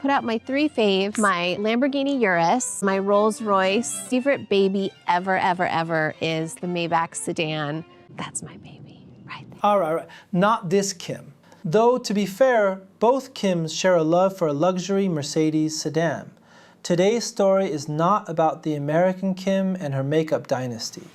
put out my 3 faves, my Lamborghini Urus, my Rolls Royce. Favorite baby ever is the Maybach sedan. That's my baby, right there. All right. Not this Kim. Though, to be fair, both Kims share a love for a luxury Mercedes sedan. Today's story is not about the American Kim and her makeup dynasty.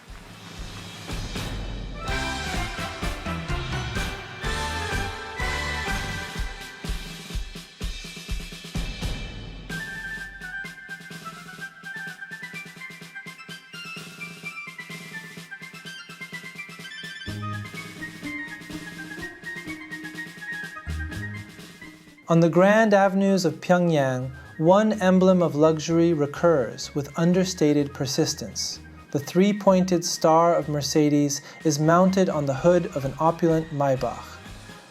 On the grand avenues of Pyongyang, one emblem of luxury recurs with understated persistence. The 3-pointed star of Mercedes is mounted on the hood of an opulent Maybach.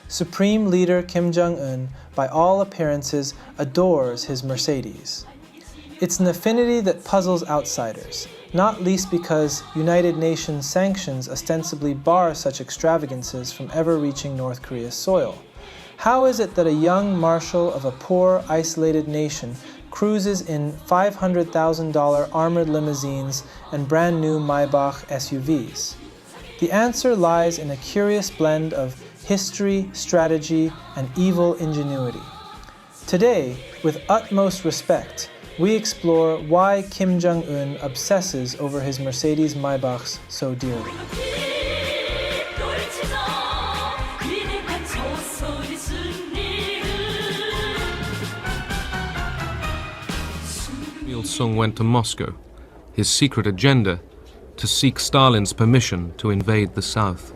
Supreme leader Kim Jong-un, by all appearances, adores his Mercedes. It's an affinity that puzzles outsiders, not least because United Nations sanctions ostensibly bar such extravagances from ever reaching North Korea's soil. How is it that a young marshal of a poor, isolated nation cruises in $500,000 armored limousines and brand new Maybach SUVs? The answer lies in a curious blend of history, strategy, and evil ingenuity. Today, with utmost respect, we explore why Kim Jong-un obsesses over his Mercedes Maybachs so dearly. Il-sung went to Moscow, his secret agenda to seek Stalin's permission to invade the south.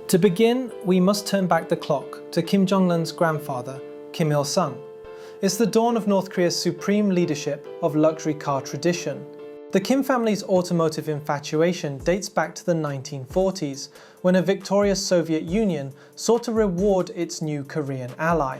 To begin, we must turn back the clock to Kim Jong-un's grandfather, Kim Il-sung. It's the dawn of North Korea's supreme leadership of luxury car tradition. The Kim family's automotive infatuation dates back to the 1940s, when a victorious Soviet Union sought to reward its new Korean ally.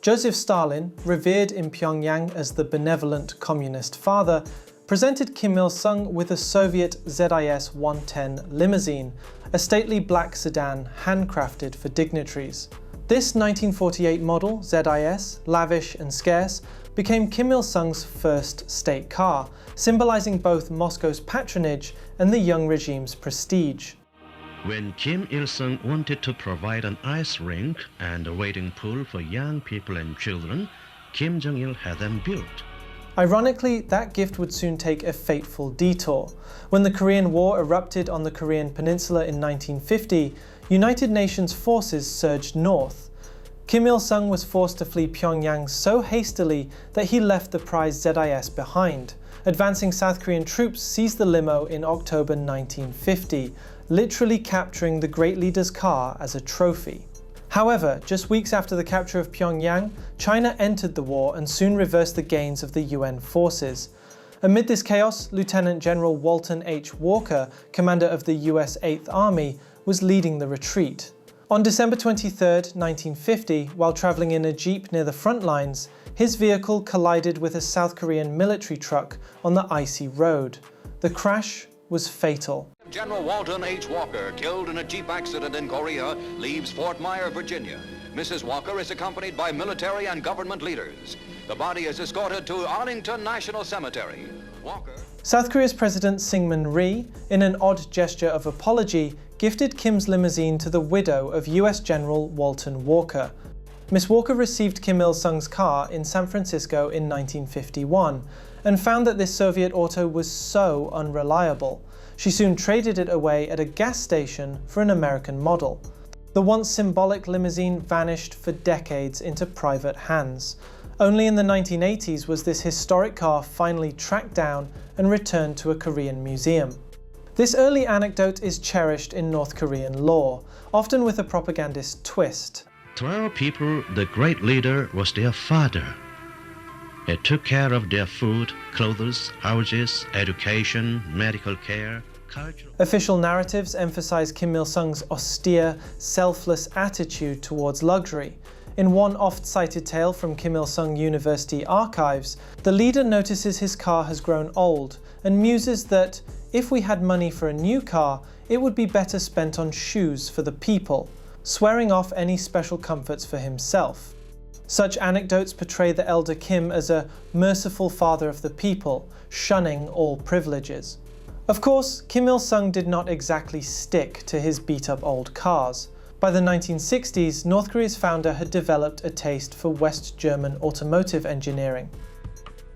Joseph Stalin, revered in Pyongyang as the benevolent communist father, presented Kim Il-sung with a Soviet ZIS-110 limousine, a stately black sedan handcrafted for dignitaries. This 1948 model, ZIS, lavish and scarce, became Kim Il-sung's first state car, symbolizing both Moscow's patronage and the young regime's prestige. When Kim Il-sung wanted to provide an ice rink and a wading pool for young people and children, Kim Jong-il had them built. Ironically, that gift would soon take a fateful detour. When the Korean War erupted on the Korean Peninsula in 1950, United Nations forces surged north. Kim Il-sung was forced to flee Pyongyang so hastily that he left the prized ZIS behind. Advancing South Korean troops seized the limo in October 1950, literally capturing the great leader's car as a trophy. However, just weeks after the capture of Pyongyang, China entered the war and soon reversed the gains of the UN forces. Amid this chaos, Lieutenant General Walton H. Walker, commander of the US 8th Army, was leading the retreat. On December 23, 1950, while traveling in a jeep near the front lines, his vehicle collided with a South Korean military truck on the icy road. The crash was fatal. General Walton H. Walker, killed in a jeep accident in Korea, leaves Fort Myer, Virginia. Mrs. Walker is accompanied by military and government leaders. The body is escorted to Arlington National Cemetery. Walker... South Korea's President Syngman Rhee, in an odd gesture of apology, gifted Kim's limousine to the widow of US General Walton Walker. Miss Walker received Kim Il-sung's car in San Francisco in 1951 and found that this Soviet auto was so unreliable. She soon traded it away at a gas station for an American model. The once symbolic limousine vanished for decades into private hands. Only in the 1980s was this historic car finally tracked down and returned to a Korean museum. This early anecdote is cherished in North Korean lore, often with a propagandist twist. To our people, the great leader was their father. He took care of their food, clothes, houses, education, medical care, cultural... Official narratives emphasize Kim Il-sung's austere, selfless attitude towards luxury. In one oft-cited tale from Kim Il-sung University archives, the leader notices his car has grown old and muses that if we had money for a new car, it would be better spent on shoes for the people, swearing off any special comforts for himself. Such anecdotes portray the elder Kim as a merciful father of the people, shunning all privileges. Of course, Kim Il-sung did not exactly stick to his beat-up old cars. By the 1960s, North Korea's founder had developed a taste for West German automotive engineering.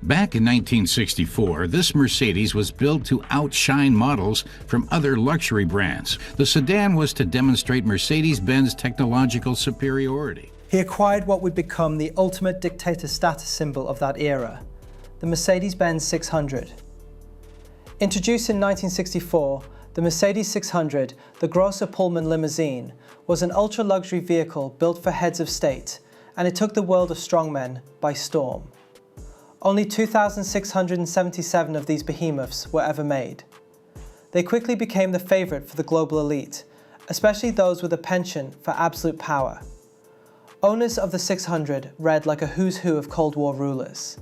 Back in 1964, this Mercedes was built to outshine models from other luxury brands. The sedan was to demonstrate Mercedes-Benz technological superiority. He acquired what would become the ultimate dictator status symbol of that era, the Mercedes-Benz 600. Introduced in 1964, the Mercedes 600, the Grosser Pullman limousine, was an ultra-luxury vehicle built for heads of state, and it took the world of strongmen by storm. Only 2,677 of these behemoths were ever made. They quickly became the favorite for the global elite, especially those with a penchant for absolute power. Owners of the 600 read like a who's who of Cold War rulers.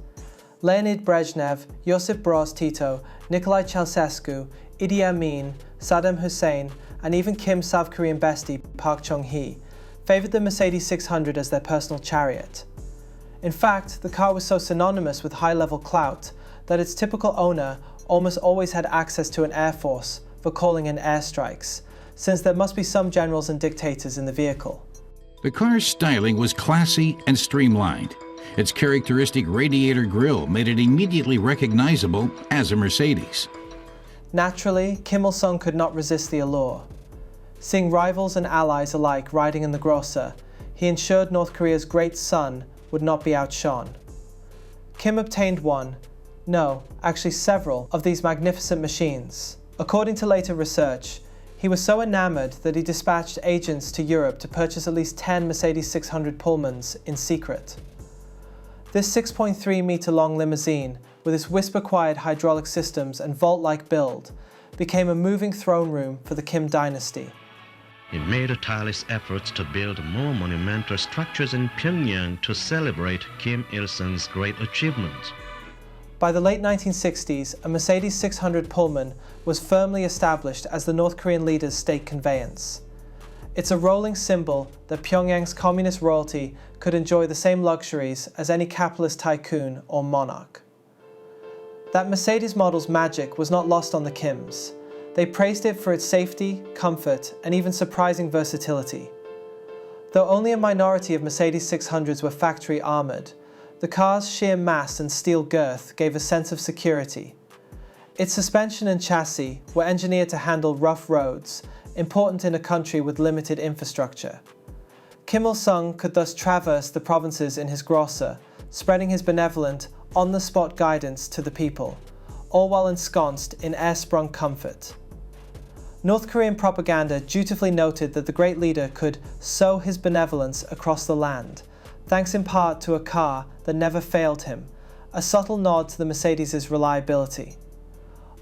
Leonid Brezhnev, Josip Broz Tito, Nikolai Ceausescu, Idi Amin, Saddam Hussein, and even Kim's South Korean bestie, Park Chung-hee, favored the Mercedes 600 as their personal chariot. In fact, the car was so synonymous with high-level clout that its typical owner almost always had access to an air force for calling in airstrikes, since there must be some generals and dictators in the vehicle. The car's styling was classy and streamlined. Its characteristic radiator grille made it immediately recognizable as a Mercedes. Naturally, Kim Il-sung could not resist the allure. Seeing rivals and allies alike riding in the Grosser, he ensured North Korea's great son would not be outshone. Kim obtained one, no, actually several, of these magnificent machines. According to later research, he was so enamored that he dispatched agents to Europe to purchase at least 10 Mercedes 600 Pullmans in secret. This 6.3-meter-long limousine, with its whisper-quiet hydraulic systems and vault-like build, became a moving throne room for the Kim dynasty. He made tireless efforts to build more monumental structures in Pyongyang to celebrate Kim Il-sung's great achievements. By the late 1960s, a Mercedes 600 Pullman was firmly established as the North Korean leader's state conveyance. It's a rolling symbol that Pyongyang's communist royalty could enjoy the same luxuries as any capitalist tycoon or monarch. That Mercedes model's magic was not lost on the Kims. They praised it for its safety, comfort, and even surprising versatility. Though only a minority of Mercedes 600s were factory armoured, the car's sheer mass and steel girth gave a sense of security. Its suspension and chassis were engineered to handle rough roads, important in a country with limited infrastructure. Kim Il-sung could thus traverse the provinces in his Grosser, spreading his benevolent, on-the-spot guidance to the people, all while ensconced in air-sprung comfort. North Korean propaganda dutifully noted that the great leader could sow his benevolence across the land, thanks in part to a car that never failed him, a subtle nod to the Mercedes' reliability.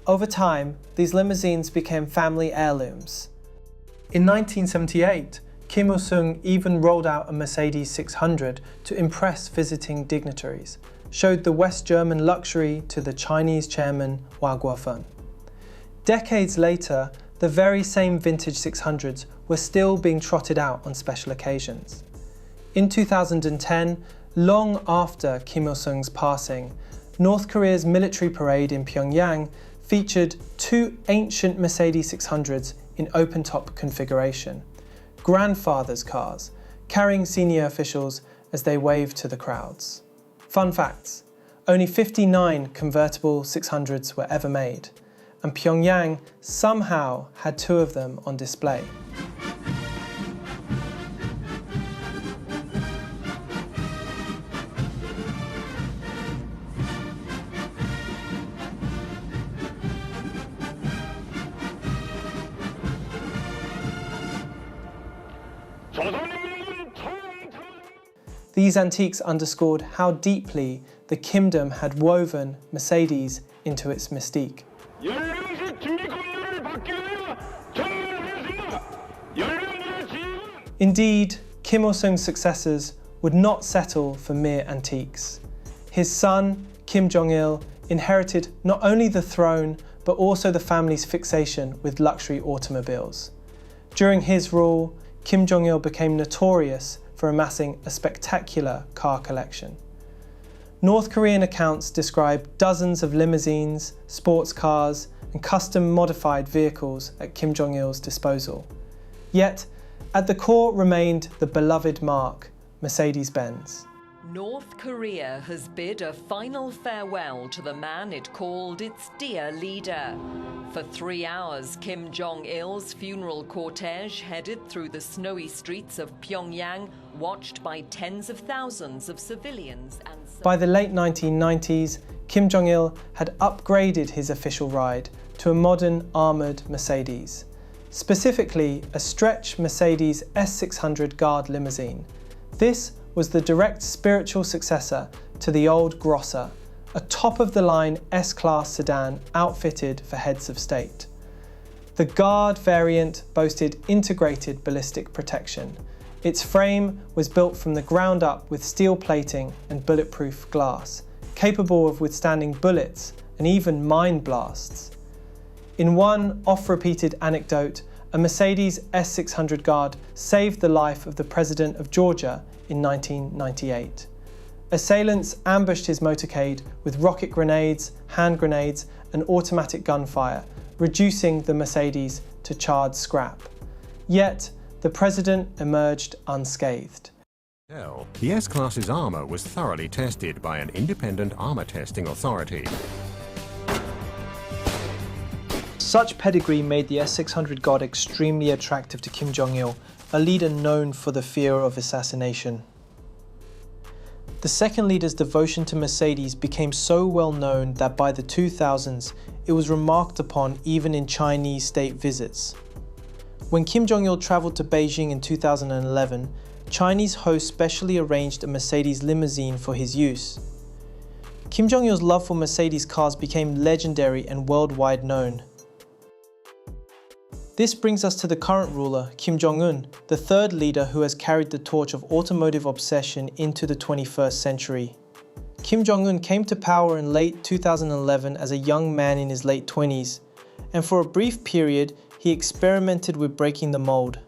Over time, these limousines became family heirlooms. In 1978, Kim Il-sung even rolled out a Mercedes 600 to impress visiting dignitaries, showed the West German luxury to the Chinese chairman Hua Guofeng. Decades later, the very same vintage 600s were still being trotted out on special occasions. In 2010, long after Kim Il-sung's passing, North Korea's military parade in Pyongyang featured two ancient Mercedes 600s in open-top configuration, grandfathers' cars, carrying senior officials as they waved to the crowds. Fun facts: only 59 convertible 600s were ever made, and Pyongyang somehow had two of them on display. These antiques underscored how deeply the Kimdom had woven Mercedes into its mystique. Indeed, Kim Il-sung's successors would not settle for mere antiques. His son, Kim Jong-il, inherited not only the throne, but also the family's fixation with luxury automobiles. During his rule, Kim Jong-il became notorious for amassing a spectacular car collection. North Korean accounts describe dozens of limousines, sports cars, and custom-modified vehicles at Kim Jong-il's disposal. Yet, at the core remained the beloved marque, Mercedes-Benz. North Korea has bid a final farewell to the man it called its dear leader. For 3 hours, Kim Jong-il's funeral cortege headed through the snowy streets of Pyongyang, watched by tens of thousands of civilians. By the late 1990s, Kim Jong-il had upgraded his official ride to a modern armoured Mercedes, specifically a stretch Mercedes S600 Guard limousine. This was the direct spiritual successor to the old Grosser, a top-of-the-line S-Class sedan outfitted for heads of state. The Guard variant boasted integrated ballistic protection. Its frame was built from the ground up with steel plating and bulletproof glass, capable of withstanding bullets and even mine blasts. In one oft-repeated anecdote, a Mercedes S600 Guard saved the life of the President of Georgia in 1998. Assailants ambushed his motorcade with rocket grenades, hand grenades, and automatic gunfire, reducing the Mercedes to charred scrap. Yet, the president emerged unscathed. The S-Class's armour was thoroughly tested by an independent armour testing authority. Such pedigree made the S600 Guard extremely attractive to Kim Jong-il, a leader known for the fear of assassination. The second leader's devotion to Mercedes became so well known that by the 2000s, it was remarked upon even in Chinese state visits. When Kim Jong-il travelled to Beijing in 2011, Chinese hosts specially arranged a Mercedes limousine for his use. Kim Jong-il's love for Mercedes cars became legendary and worldwide known. This brings us to the current ruler, Kim Jong-un, the third leader who has carried the torch of automotive obsession into the 21st century. Kim Jong-un came to power in late 2011 as a young man in his late 20s, and for a brief period, he experimented with breaking the mold.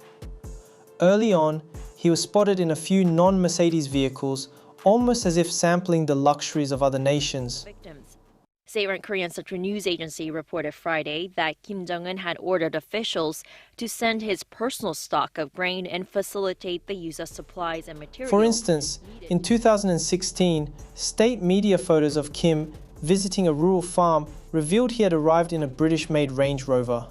Early on, he was spotted in a few non-Mercedes vehicles, almost as if sampling the luxuries of other nations. State-run Korean Central News Agency reported Friday that Kim Jong-un had ordered officials to send his personal stock of grain and facilitate the use of supplies and materials. For instance, in 2016, state media photos of Kim visiting a rural farm revealed he had arrived in a British-made Range Rover.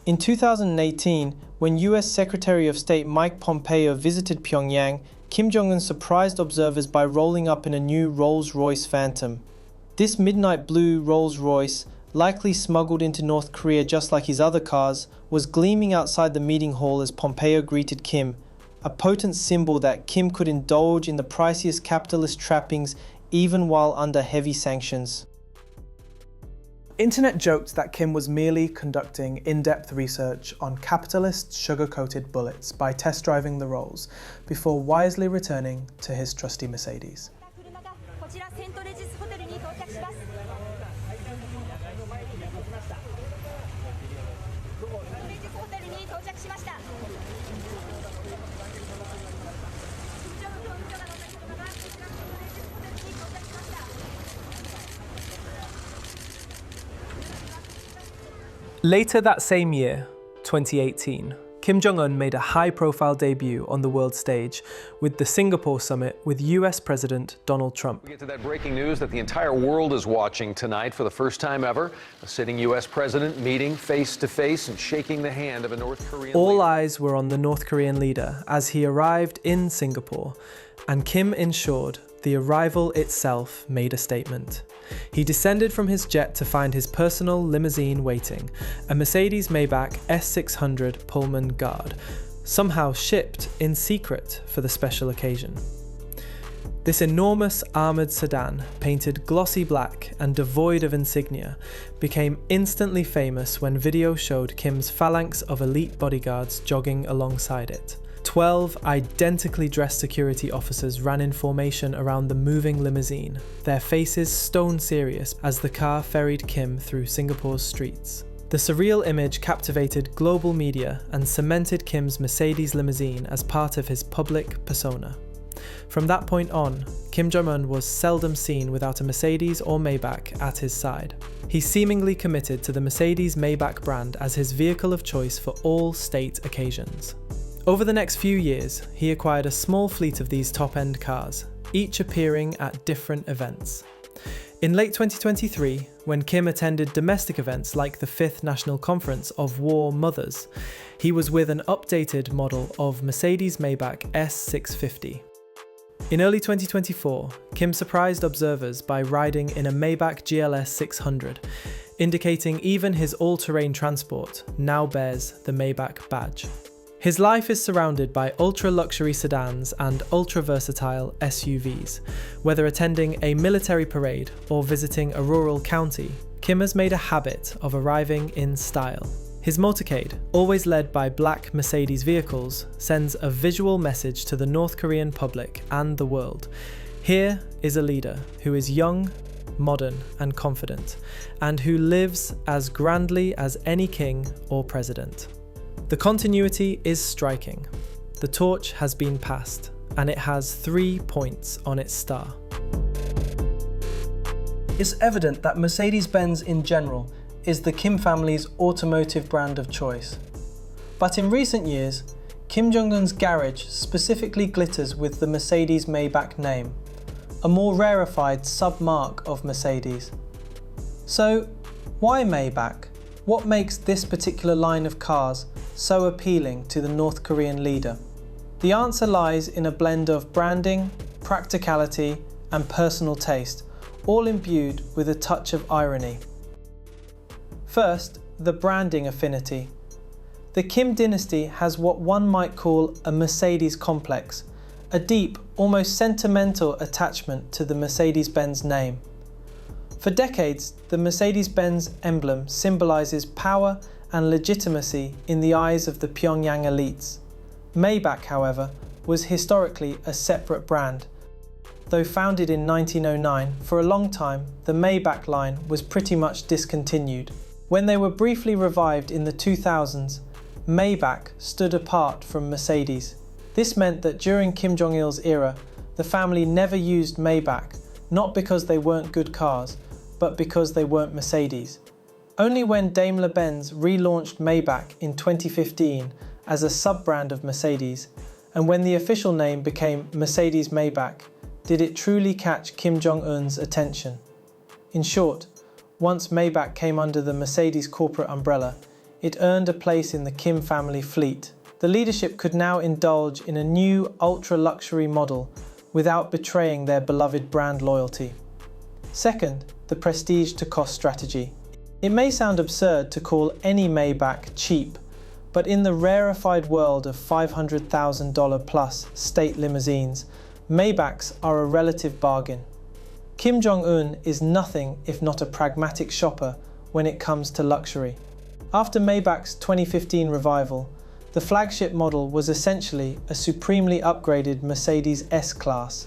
In 2018, when US Secretary of State Mike Pompeo visited Pyongyang, Kim Jong-un surprised observers by rolling up in a new Rolls-Royce Phantom. This midnight blue Rolls-Royce, likely smuggled into North Korea just like his other cars, was gleaming outside the meeting hall as Pompeo greeted Kim, a potent symbol that Kim could indulge in the priciest capitalist trappings even while under heavy sanctions. Internet joked that Kim was merely conducting in-depth research on capitalist sugar-coated bullets by test driving the Rolls, before wisely returning to his trusty Mercedes. Later that same year, 2018, Kim Jong-un made a high-profile debut on the world stage with the Singapore summit with US President Donald Trump. We get to that breaking news that the entire world is watching tonight for the first time ever. A sitting US president meeting face-to-face and shaking the hand of a North Korean All leader. eyes were on the North Korean leader as he arrived in Singapore, and Kim ensured the arrival itself made a statement. He descended from his jet to find his personal limousine waiting, a Mercedes Maybach S600 Pullman Guard, somehow shipped in secret for the special occasion. This enormous armoured sedan, painted glossy black and devoid of insignia, became instantly famous when video showed Kim's phalanx of elite bodyguards jogging alongside it. 12 identically dressed security officers ran in formation around the moving limousine, their faces stone serious as the car ferried Kim through Singapore's streets. The surreal image captivated global media and cemented Kim's Mercedes limousine as part of his public persona. From that point on, Kim Jong-un was seldom seen without a Mercedes or Maybach at his side. He seemingly committed to the Mercedes Maybach brand as his vehicle of choice for all state occasions. Over the next few years, he acquired a small fleet of these top-end cars, each appearing at different events. In late 2023, when Kim attended domestic events like the 5th National Conference of War Mothers, he was with an updated model of Mercedes Maybach S650. In early 2024, Kim surprised observers by riding in a Maybach GLS600, indicating even his all-terrain transport now bears the Maybach badge. His life is surrounded by ultra-luxury sedans and ultra-versatile SUVs. Whether attending a military parade or visiting a rural county, Kim has made a habit of arriving in style. His motorcade, always led by black Mercedes vehicles, sends a visual message to the North Korean public and the world. Here is a leader who is young, modern, and confident, and who lives as grandly as any king or president. The continuity is striking. The torch has been passed, and it has 3 points on its star. It's evident that Mercedes-Benz in general is the Kim family's automotive brand of choice. But in recent years, Kim Jong-un's garage specifically glitters with the Mercedes Maybach name, a more rarefied sub-mark of Mercedes. So, why Maybach? What makes this particular line of cars so appealing to the North Korean leader? The answer lies in a blend of branding, practicality, and personal taste, all imbued with a touch of irony. First, the branding affinity. The Kim dynasty has what one might call a Mercedes complex, a deep, almost sentimental attachment to the Mercedes-Benz name. For decades, the Mercedes-Benz emblem symbolizes power and legitimacy in the eyes of the Pyongyang elites. Maybach, however, was historically a separate brand. Though founded in 1909, for a long time, the Maybach line was pretty much discontinued. When they were briefly revived in the 2000s, Maybach stood apart from Mercedes. This meant that during Kim Jong-il's era, the family never used Maybach, not because they weren't good cars, but because they weren't Mercedes. Only when Daimler-Benz relaunched Maybach in 2015 as a sub-brand of Mercedes, and when the official name became Mercedes Maybach, did it truly catch Kim Jong-un's attention. In short, once Maybach came under the Mercedes corporate umbrella, it earned a place in the Kim family fleet. The leadership could now indulge in a new ultra-luxury model without betraying their beloved brand loyalty. Second, the prestige to cost strategy. It may sound absurd to call any Maybach cheap, but in the rarefied world of $500,000 plus state limousines, Maybachs are a relative bargain. Kim Jong-un is nothing if not a pragmatic shopper when it comes to luxury. After Maybach's 2015 revival, the flagship model was essentially a supremely upgraded Mercedes S-Class,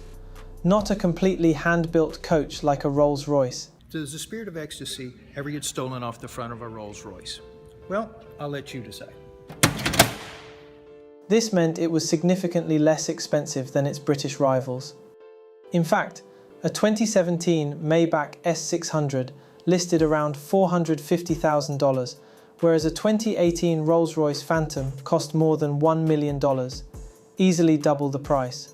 not a completely hand-built coach like a Rolls-Royce. Does the spirit of ecstasy ever get stolen off the front of a Rolls-Royce? Well, I'll let you decide. This meant it was significantly less expensive than its British rivals. In fact, a 2017 Maybach S600 listed around $450,000, whereas a 2018 Rolls-Royce Phantom cost more than $1 million, easily double the price.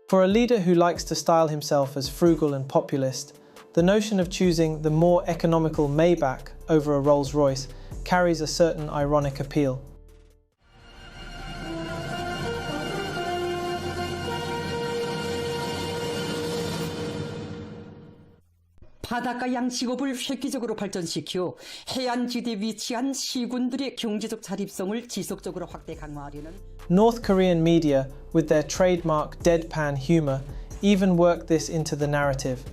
For a leader who likes to style himself as frugal and populist, the notion of choosing the more economical Maybach over a Rolls-Royce carries a certain ironic appeal. 바닷가 양식업을 획기적으로 발전시켜 해안지대에 위치한 시군들의 경제적 자립성을 지속적으로 확대 강화하려는 North Korean media, with their trademark deadpan humor, even worked this into the narrative.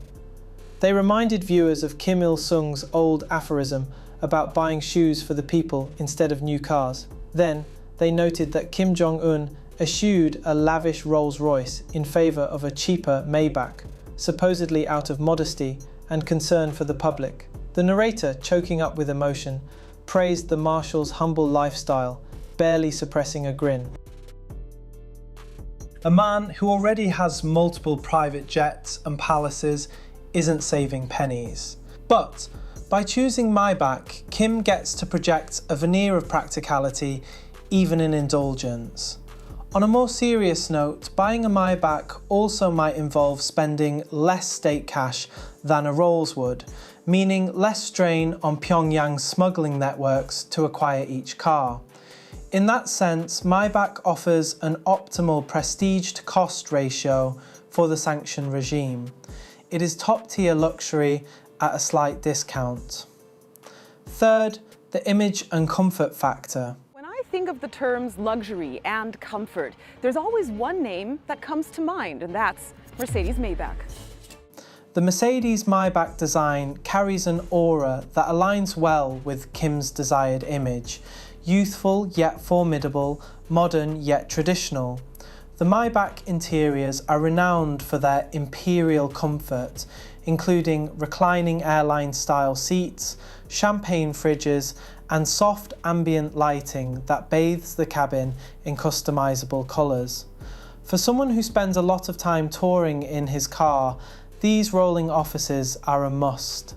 They reminded viewers of Kim Il-sung's old aphorism about buying shoes for the people instead of new cars. Then, they noted that Kim Jong-un eschewed a lavish Rolls-Royce in favour of a cheaper Maybach, supposedly out of modesty and concern for the public. The narrator, choking up with emotion, praised the marshal's humble lifestyle, barely suppressing a grin. A man who already has multiple private jets and palaces isn't saving pennies. But by choosing Maybach, Kim gets to project a veneer of practicality, even in indulgence. On a more serious note, buying a Maybach also might involve spending less state cash than a Rolls would, meaning less strain on Pyongyang's smuggling networks to acquire each car. In that sense, Maybach offers an optimal prestige to cost ratio for the sanction regime. It is top-tier luxury at a slight discount. Third, the image and comfort factor. When I think of the terms luxury and comfort, there's always one name that comes to mind, and that's Mercedes Maybach. The Mercedes Maybach design carries an aura that aligns well with Kim's desired image. Youthful yet formidable, modern yet traditional. The Maybach interiors are renowned for their imperial comfort, including reclining airline-style seats, champagne fridges, and soft ambient lighting that bathes the cabin in customizable colours. For someone who spends a lot of time touring in his car, these rolling offices are a must.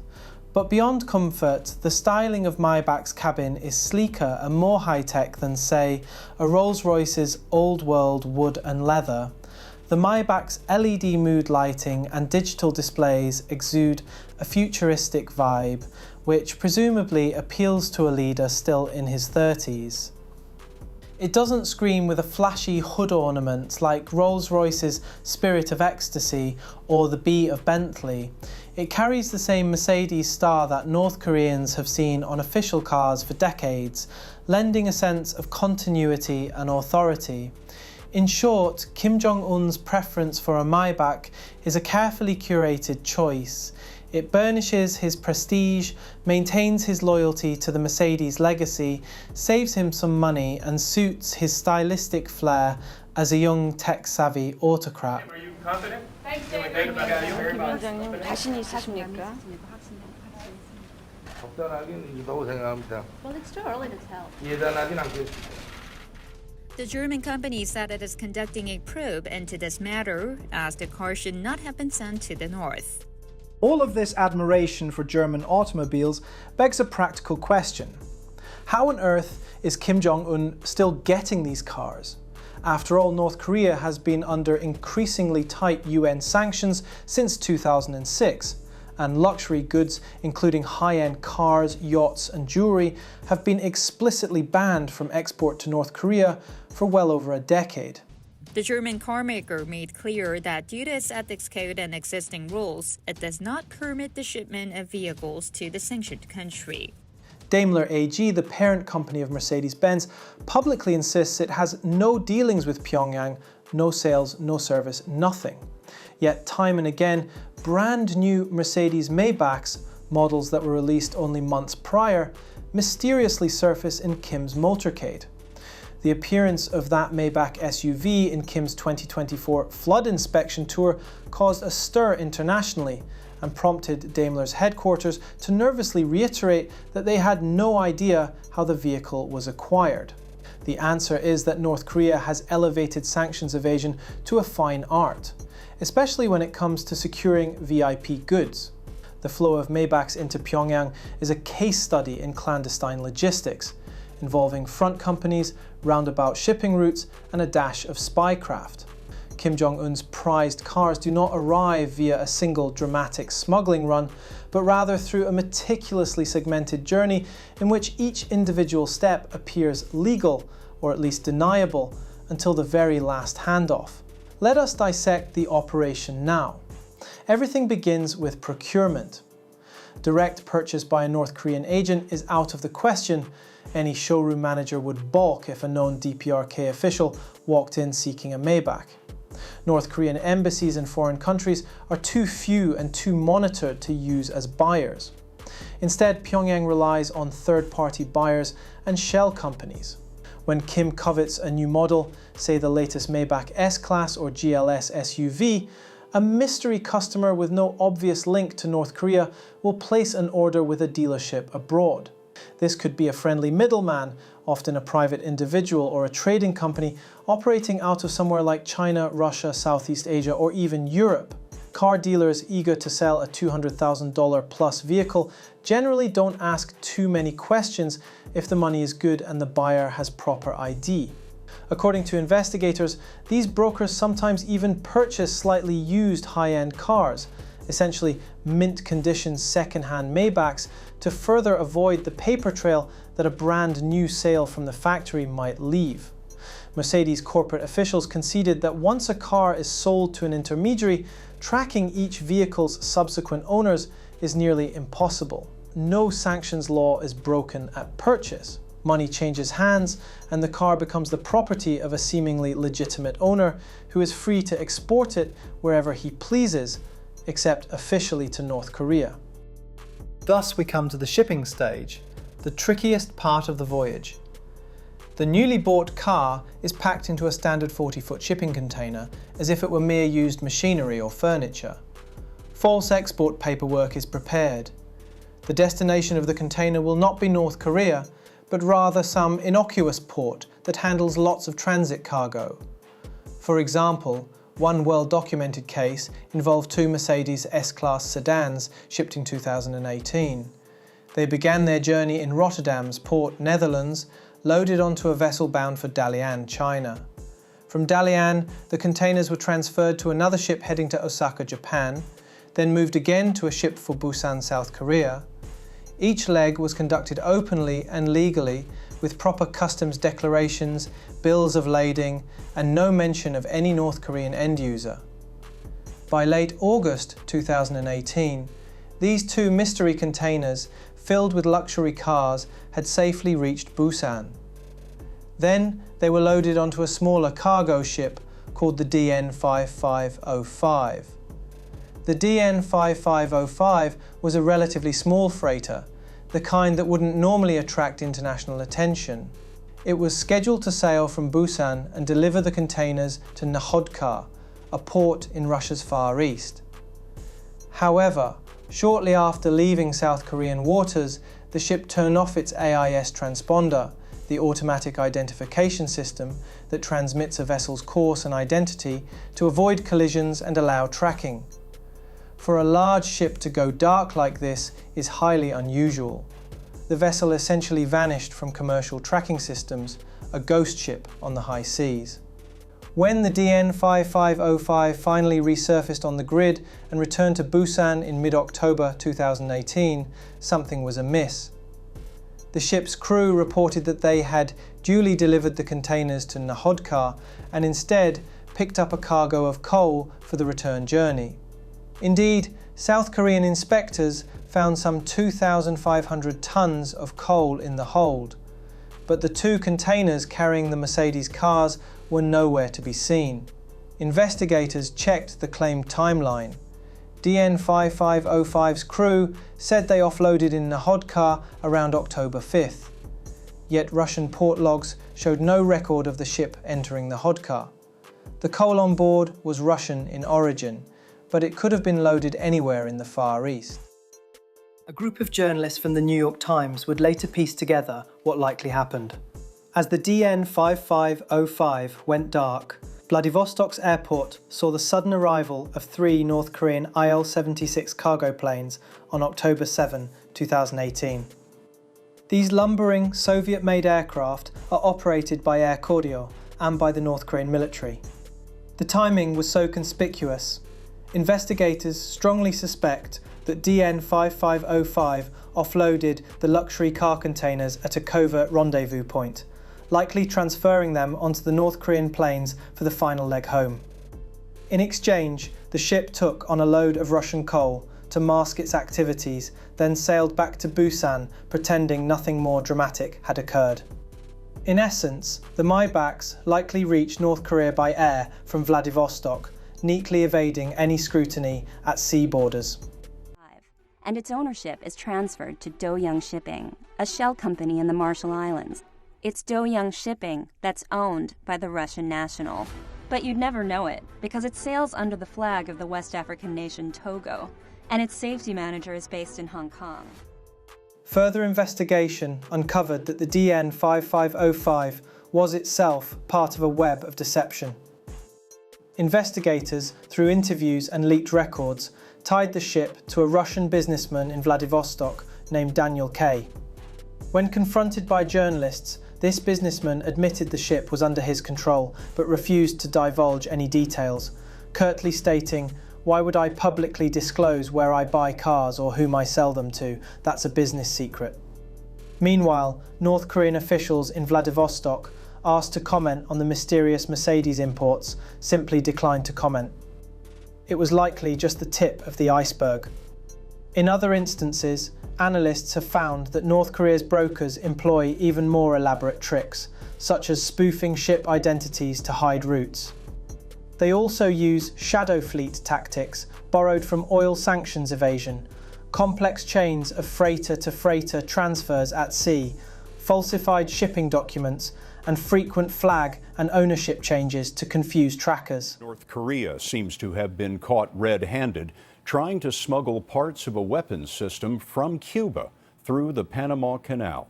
But beyond comfort, the styling of Maybach's cabin is sleeker and more high-tech than, say, a Rolls-Royce's old-world wood and leather. The Maybach's LED mood lighting and digital displays exude a futuristic vibe, which presumably appeals to a leader still in his 30s. It doesn't scream with a flashy hood ornament like Rolls-Royce's Spirit of Ecstasy or the B of Bentley. It carries the same Mercedes star that North Koreans have seen on official cars for decades, lending a sense of continuity and authority. In short, Kim Jong-un's preference for a Maybach is a carefully curated choice. It burnishes his prestige, maintains his loyalty to the Mercedes legacy, saves him some money, and suits his stylistic flair as a young tech-savvy autocrat. Are you confident? Thank you. 위원장님 자신 있으십니까? 적절하긴 있다고 생각합니다. Well, it's too early to tell. 예단하진 않겠습니다. The German company said it is conducting a probe into this matter, as the car should not have been sent to the north. All of this admiration for German automobiles begs a practical question. How on earth is Kim Jong-un still getting these cars? After all, North Korea has been under increasingly tight UN sanctions since 2006, and luxury goods, including high-end cars, yachts and jewellery, have been explicitly banned from export to North Korea for well over a decade. The German carmaker made clear that due to its ethics code and existing rules, it does not permit the shipment of vehicles to the sanctioned country. Daimler AG, the parent company of Mercedes-Benz, publicly insists it has no dealings with Pyongyang, no sales, no service, nothing. Yet time and again, brand new Mercedes Maybachs, models that were released only months prior, mysteriously surface in Kim's motorcade. The appearance of that Maybach SUV in Kim's 2024 flood inspection tour caused a stir internationally and prompted Daimler's headquarters to nervously reiterate that they had no idea how the vehicle was acquired. The answer is that North Korea has elevated sanctions evasion to a fine art, especially when it comes to securing VIP goods. The flow of Maybachs into Pyongyang is a case study in clandestine logistics, involving front companies, roundabout shipping routes, and a dash of spycraft. Kim Jong-un's prized cars do not arrive via a single dramatic smuggling run, but rather through a meticulously segmented journey in which each individual step appears legal, or at least deniable, until the very last handoff. Let us dissect the operation now. Everything begins with procurement. Direct purchase by a North Korean agent is out of the question. Any showroom manager would balk if a known DPRK official walked in seeking a Maybach. North Korean embassies in foreign countries are too few and too monitored to use as buyers. Instead, Pyongyang relies on third-party buyers and shell companies. When Kim covets a new model, say the latest Maybach S-Class or GLS SUV, a mystery customer with no obvious link to North Korea will place an order with a dealership abroad. This could be a friendly middleman, often a private individual or a trading company operating out of somewhere like China, Russia, Southeast Asia, or even Europe. Car dealers eager to sell a $200,000 plus vehicle generally don't ask too many questions if the money is good and the buyer has proper ID. According to investigators, these brokers sometimes even purchase slightly used high-end cars, essentially mint-condition second-hand Maybachs, to further avoid the paper trail that a brand new sale from the factory might leave. Mercedes corporate officials conceded that once a car is sold to an intermediary, tracking each vehicle's subsequent owners is nearly impossible. No sanctions law is broken at purchase. Money changes hands and the car becomes the property of a seemingly legitimate owner who is free to export it wherever he pleases, except officially to North Korea. Thus we come to the shipping stage, the trickiest part of the voyage. The newly bought car is packed into a standard 40-foot shipping container as if it were mere used machinery or furniture. False export paperwork is prepared. The destination of the container will not be North Korea, but rather some innocuous port that handles lots of transit cargo. For example, one well-documented case involved two Mercedes S-Class sedans shipped in 2018. They began their journey in Rotterdam's port, Netherlands, loaded onto a vessel bound for Dalian, China. From Dalian, the containers were transferred to another ship heading to Osaka, Japan, then moved again to a ship for Busan, South Korea. Each leg was conducted openly and legally with proper customs declarations, bills of lading, and no mention of any North Korean end user. By late August 2018, these two mystery containers filled with luxury cars had safely reached Busan. Then they were loaded onto a smaller cargo ship called the DN5505. The DN5505 was a relatively small freighter, the kind that wouldn't normally attract international attention. It was scheduled to sail from Busan and deliver the containers to Nakhodka, a port in Russia's Far East. However, shortly after leaving South Korean waters, the ship turned off its AIS transponder, the automatic identification system that transmits a vessel's course and identity to avoid collisions and allow tracking. For a large ship to go dark like this is highly unusual. The vessel essentially vanished from commercial tracking systems, a ghost ship on the high seas. When the DN5505 finally resurfaced on the grid and returned to Busan in mid-October 2018, something was amiss. The ship's crew reported that they had duly delivered the containers to Nakhodka and instead picked up a cargo of coal for the return journey. Indeed, South Korean inspectors found some 2,500 tons of coal in the hold, but the two containers carrying the Mercedes cars were nowhere to be seen. Investigators checked the claimed timeline. DN5505's crew said they offloaded in Nakhodka around October 5th. Yet Russian port logs showed no record of the ship entering Nakhodka. The coal on board was Russian in origin, but it could have been loaded anywhere in the Far East. A group of journalists from the New York Times would later piece together what likely happened. As the DN5505 went dark, Vladivostok's airport saw the sudden arrival of 3 North Korean IL-76 cargo planes on October 7, 2018. These lumbering Soviet-made aircraft are operated by Air Koryo and by the North Korean military. The timing was so conspicuous. Investigators strongly suspect that DN5505 offloaded the luxury car containers at a covert rendezvous point, likely transferring them onto the North Korean planes for the final leg home. In exchange, the ship took on a load of Russian coal to mask its activities, then sailed back to Busan pretending nothing more dramatic had occurred. In essence, the Maybachs likely reached North Korea by air from Vladivostok, neatly evading any scrutiny at sea borders. And its ownership is transferred to Do-Young Shipping, a shell company in the Marshall Islands. It's Do-young Shipping that's owned by the Russian national. But you'd never know it because it sails under the flag of the West African nation Togo, and its safety manager is based in Hong Kong. Further investigation uncovered that the DN5505 was itself part of a web of deception. Investigators, through interviews and leaked records, tied the ship to a Russian businessman in Vladivostok named Daniel K. When confronted by journalists, this businessman admitted the ship was under his control, but refused to divulge any details, curtly stating, "Why would I publicly disclose where I buy cars or whom I sell them to? That's a business secret." Meanwhile, North Korean officials in Vladivostok, asked to comment on the mysterious Mercedes imports, simply declined to comment. It was likely just the tip of the iceberg. In other instances, analysts have found that North Korea's brokers employ even more elaborate tricks, such as spoofing ship identities to hide routes. They also use shadow fleet tactics borrowed from oil sanctions evasion, complex chains of freighter-to-freighter transfers at sea, falsified shipping documents, and frequent flag and ownership changes to confuse trackers. North Korea seems to have been caught red-handed trying to smuggle parts of a weapons system from Cuba through the Panama Canal.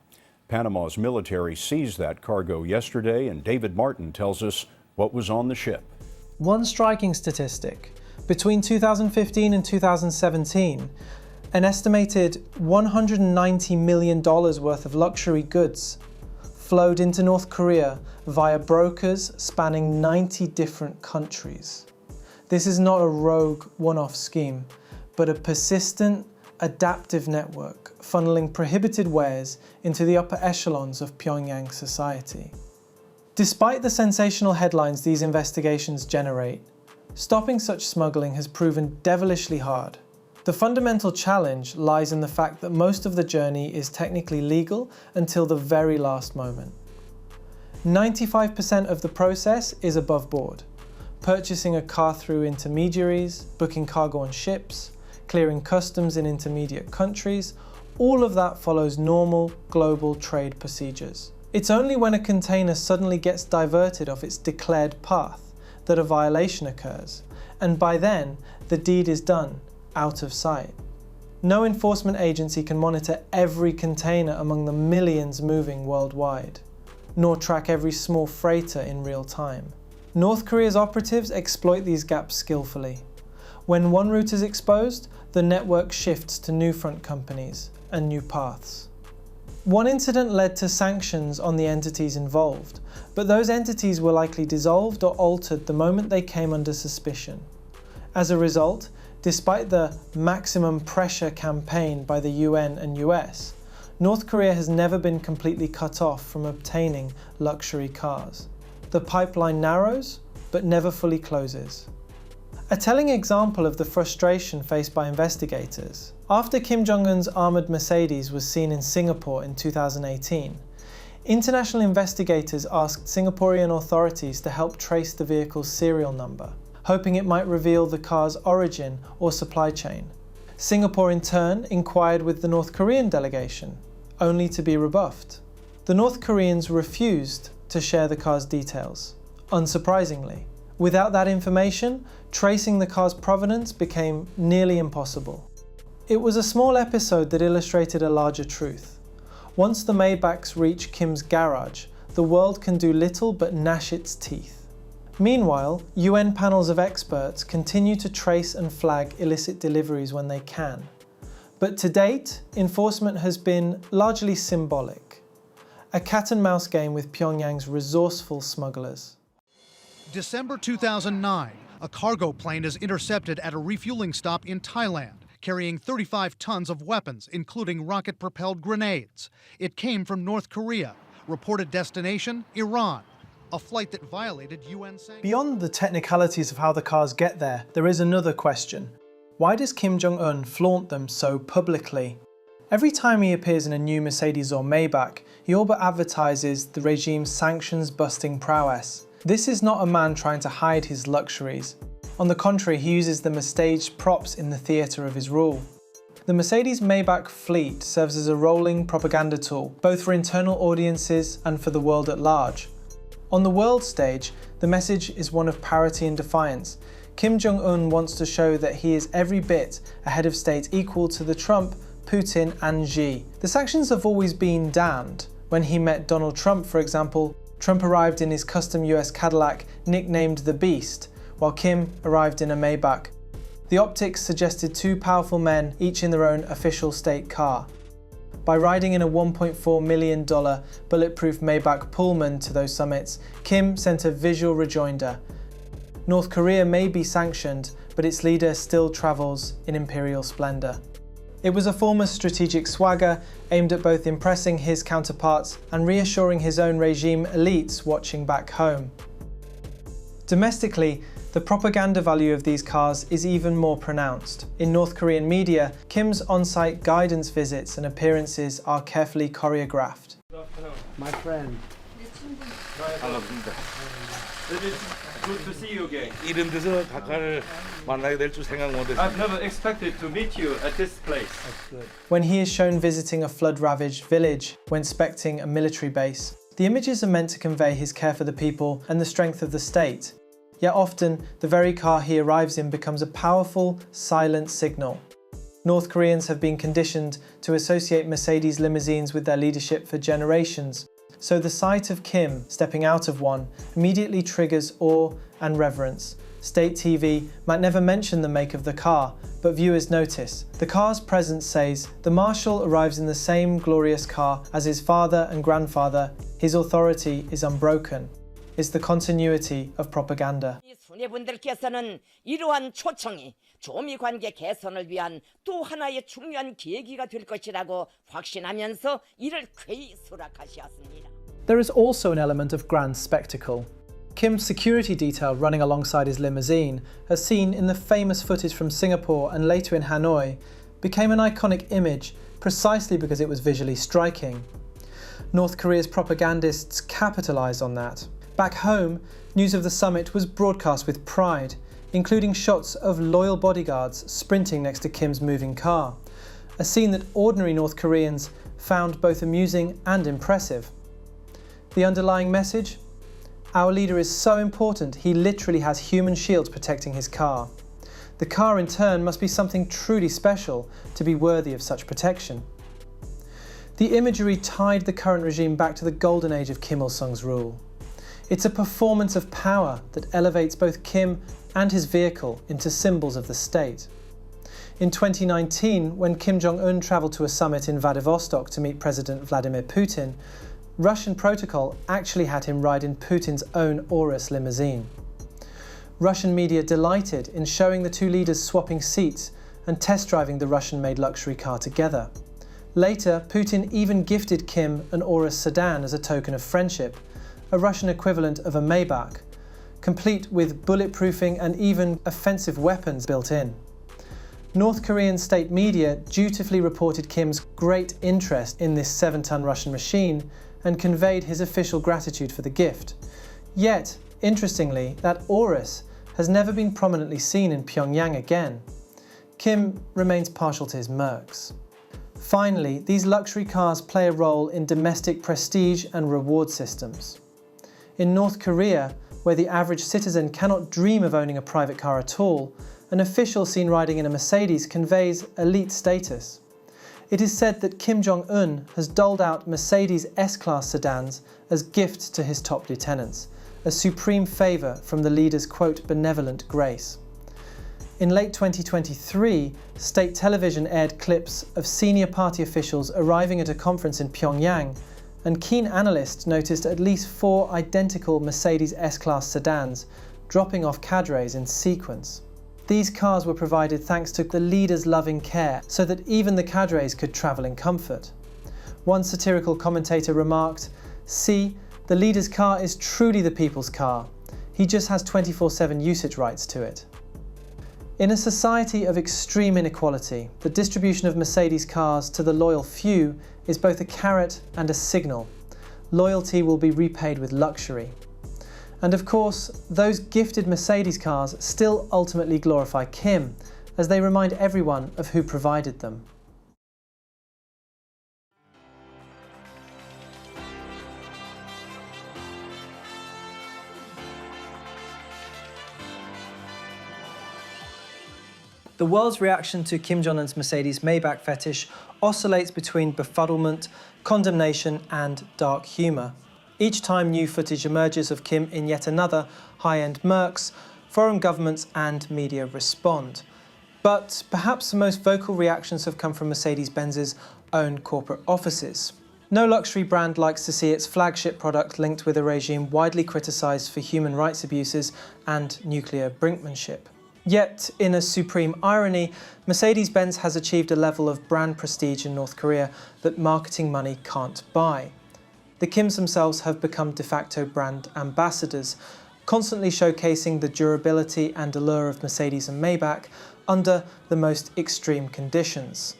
Panama's military seized that cargo yesterday, and David Martin tells us what was on the ship. One striking statistic: between 2015 and 2017, an estimated $190 million worth of luxury goods flowed into North Korea via brokers spanning 90 different countries. This is not a rogue one-off scheme, but a persistent, adaptive network funneling prohibited wares into the upper echelons of Pyongyang society. Despite the sensational headlines these investigations generate, stopping such smuggling has proven devilishly hard. The fundamental challenge lies in the fact that most of the journey is technically legal until the very last moment. 95% of the process is above board. Purchasing a car through intermediaries, booking cargo on ships, clearing customs in intermediate countries, all of that follows normal global trade procedures. It's only when a container suddenly gets diverted off its declared path that a violation occurs, and by then the deed is done, out of sight. No enforcement agency can monitor every container among the millions moving worldwide, nor track every small freighter in real time. North Korea's operatives exploit these gaps skillfully. When one route is exposed, the network shifts to new front companies and new paths. One incident led to sanctions on the entities involved, but those entities were likely dissolved or altered the moment they came under suspicion. As a result, despite the maximum pressure campaign by the UN and US, North Korea has never been completely cut off from obtaining luxury cars. The pipeline narrows, but never fully closes. A telling example of the frustration faced by investigators: after Kim Jong-un's armoured Mercedes was seen in Singapore in 2018, international investigators asked Singaporean authorities to help trace the vehicle's serial number, hoping it might reveal the car's origin or supply chain. Singapore in turn inquired with the North Korean delegation, only to be rebuffed. The North Koreans refused to share the car's details. Unsurprisingly, without that information, tracing the car's provenance became nearly impossible. It was a small episode that illustrated a larger truth. Once the Maybachs reach Kim's garage, the world can do little but gnash its teeth. Meanwhile, UN panels of experts continue to trace and flag illicit deliveries when they can. But to date, enforcement has been largely symbolic. A cat-and-mouse game with Pyongyang's resourceful smugglers. December 2009, a cargo plane is intercepted at a refueling stop in Thailand, carrying 35 tons of weapons, including rocket-propelled grenades. It came from North Korea. Reported destination, Iran. A flight that violated UN sanctions. Beyond the technicalities of how the cars get there is another question. Why does Kim Jong-un flaunt them so publicly? Every time he appears in a new Mercedes or Maybach, he all but advertises the regime's sanctions-busting prowess. This is not a man trying to hide his luxuries. On the contrary, he uses them as staged props in the theatre of his rule. The Mercedes Maybach fleet serves as a rolling propaganda tool, both for internal audiences and for the world at large. On the world stage, the message is one of parity and defiance. Kim Jong-un wants to show that he is every bit a head of state equal to the Trump, Putin and Xi. The sanctions have always been damned. When he met Donald Trump, for example, Trump arrived in his custom US Cadillac nicknamed the Beast, while Kim arrived in a Maybach. The optics suggested two powerful men, each in their own official state car. By riding in a $1.4 million bulletproof Maybach Pullman to those summits, Kim sent a visual rejoinder. North Korea may be sanctioned, but its leader still travels in imperial splendor. It was a form of strategic swagger aimed at both impressing his counterparts and reassuring his own regime elites watching back home. Domestically, the propaganda value of these cars is even more pronounced. In North Korean media, Kim's on-site guidance visits and appearances are carefully choreographed. My friend. Good to see you again. 이런 데서 각하를 만나게 될 줄 생각 못 했어요. I've never expected to meet you at this place. When he is shown visiting a flood-ravaged village when inspecting a military base, the images are meant to convey his care for the people and the strength of the state. Yet often, the very car he arrives in becomes a powerful, silent signal. North Koreans have been conditioned to associate Mercedes limousines with their leadership for generations, so the sight of Kim stepping out of one immediately triggers awe and reverence. State TV might never mention the make of the car, but viewers notice. The car's presence says, the Marshal arrives in the same glorious car as his father and grandfather, his authority is unbroken. It's the continuity of propaganda. 수뇌분들께서는 이러한 초청이 조미 관계 개선을 위한 또 하나의 중요한 계기가 될 것이라고 확신하면서 이를 쾌히 수락하셨습니다. There is also an element of grand spectacle. Kim's security detail running alongside his limousine, as seen in the famous footage from Singapore and later in Hanoi, became an iconic image precisely because it was visually striking. North Korea's propagandists capitalized on that. Back home, news of the summit was broadcast with pride, including shots of loyal bodyguards sprinting next to Kim's moving car, a scene that ordinary North Koreans found both amusing and impressive. The underlying message? Our leader is so important he literally has human shields protecting his car. The car in turn must be something truly special to be worthy of such protection. The imagery tied the current regime back to the golden age of Kim Il-sung's rule. It's a performance of power that elevates both Kim and his vehicle into symbols of the state. In 2019, when Kim Jong-un travelled to a summit in Vladivostok to meet President Vladimir Putin, Russian protocol actually had him ride in Putin's own Urus limousine. Russian media delighted in showing the two leaders swapping seats and test driving the Russian-made luxury car together. Later, Putin even gifted Kim an Urus sedan as a token of friendship, a Russian equivalent of a Maybach, complete with bulletproofing and even offensive weapons built in. North Korean state media dutifully reported Kim's great interest in this 7-ton Russian machine and conveyed his official gratitude for the gift. Yet, interestingly, that Urus has never been prominently seen in Pyongyang again. Kim remains partial to his Mercs. Finally, these luxury cars play a role in domestic prestige and reward systems. In North Korea, where the average citizen cannot dream of owning a private car at all, an official seen riding in a Mercedes conveys elite status. It is said that Kim Jong-un has doled out Mercedes S-Class sedans as gifts to his top lieutenants, a supreme favour from the leader's quote benevolent grace. In late 2023, state television aired clips of senior party officials arriving at a conference in Pyongyang, and keen analysts noticed at least 4 identical Mercedes S-Class sedans dropping off cadres in sequence. These cars were provided thanks to the leader's loving care, so that even the cadres could travel in comfort. One satirical commentator remarked, "See, the leader's car is truly the people's car. He just has 24/7 usage rights to it." In a society of extreme inequality, the distribution of Mercedes cars to the loyal few is both a carrot and a signal. Loyalty will be repaid with luxury. And of course, those gifted Mercedes cars still ultimately glorify Kim, as they remind everyone of who provided them. The world's reaction to Kim Jong-un's Mercedes Maybach fetish oscillates between befuddlement, condemnation and dark humour. Each time new footage emerges of Kim in yet another high-end Mercs, foreign governments and media respond. But perhaps the most vocal reactions have come from Mercedes-Benz's own corporate offices. No luxury brand likes to see its flagship product linked with a regime widely criticised for human rights abuses and nuclear brinkmanship. Yet, in a supreme irony, Mercedes-Benz has achieved a level of brand prestige in North Korea that marketing money can't buy. The Kims themselves have become de facto brand ambassadors, constantly showcasing the durability and allure of Mercedes and Maybach under the most extreme conditions.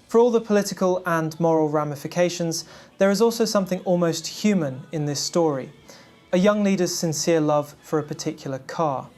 For all the political and moral ramifications, there is also something almost human in this story, a young leader's sincere love for a particular car.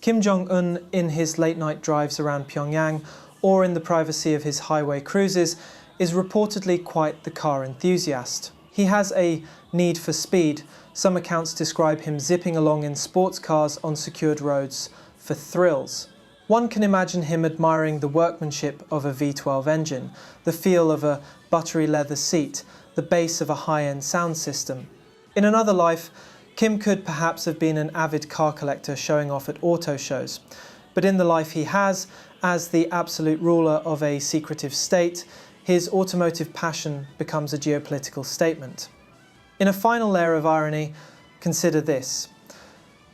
Kim Jong-un, in his late-night drives around Pyongyang or in the privacy of his highway cruises, is reportedly quite the car enthusiast. He has a need for speed. Some accounts describe him zipping along in sports cars on secured roads for thrills. One can imagine him admiring the workmanship of a V12 engine, the feel of a buttery leather seat, the bass of a high-end sound system. In another life, Kim could perhaps have been an avid car collector showing off at auto shows. But in the life he has, as the absolute ruler of a secretive state, his automotive passion becomes a geopolitical statement. In a final layer of irony, consider this.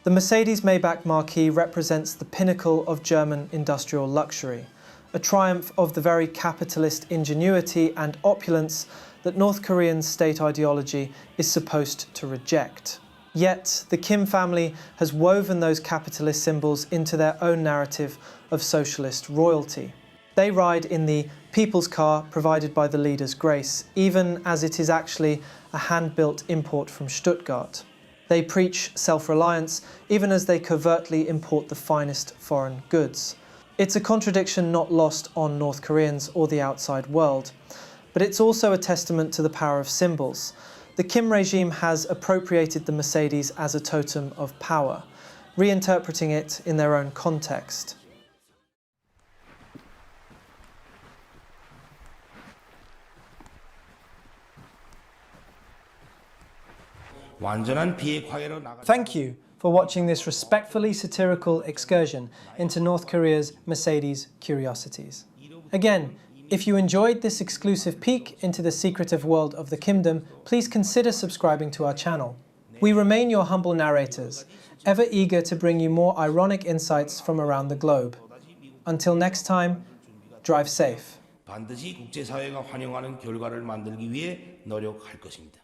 The Mercedes Maybach marquee represents the pinnacle of German industrial luxury, a triumph of the very capitalist ingenuity and opulence that North Korean state ideology is supposed to reject. Yet, the Kim family has woven those capitalist symbols into their own narrative of socialist royalty. They ride in the people's car provided by the leader's grace, even as it is actually a hand-built import from Stuttgart. They preach self-reliance, even as they covertly import the finest foreign goods. It's a contradiction not lost on North Koreans or the outside world. But it's also a testament to the power of symbols. The Kim regime has appropriated the Mercedes as a totem of power, reinterpreting it in their own context. Thank you for watching this respectfully satirical excursion into North Korea's Mercedes curiosities. Again, if you enjoyed this exclusive peek into the secretive world of the Kimdom, please consider subscribing to our channel. We remain your humble narrators, ever eager to bring you more ironic insights from around the globe. Until next time, drive safe. 반드시 국제사회가 환영하는 결과를 만들기 위해 노력할 것입니다.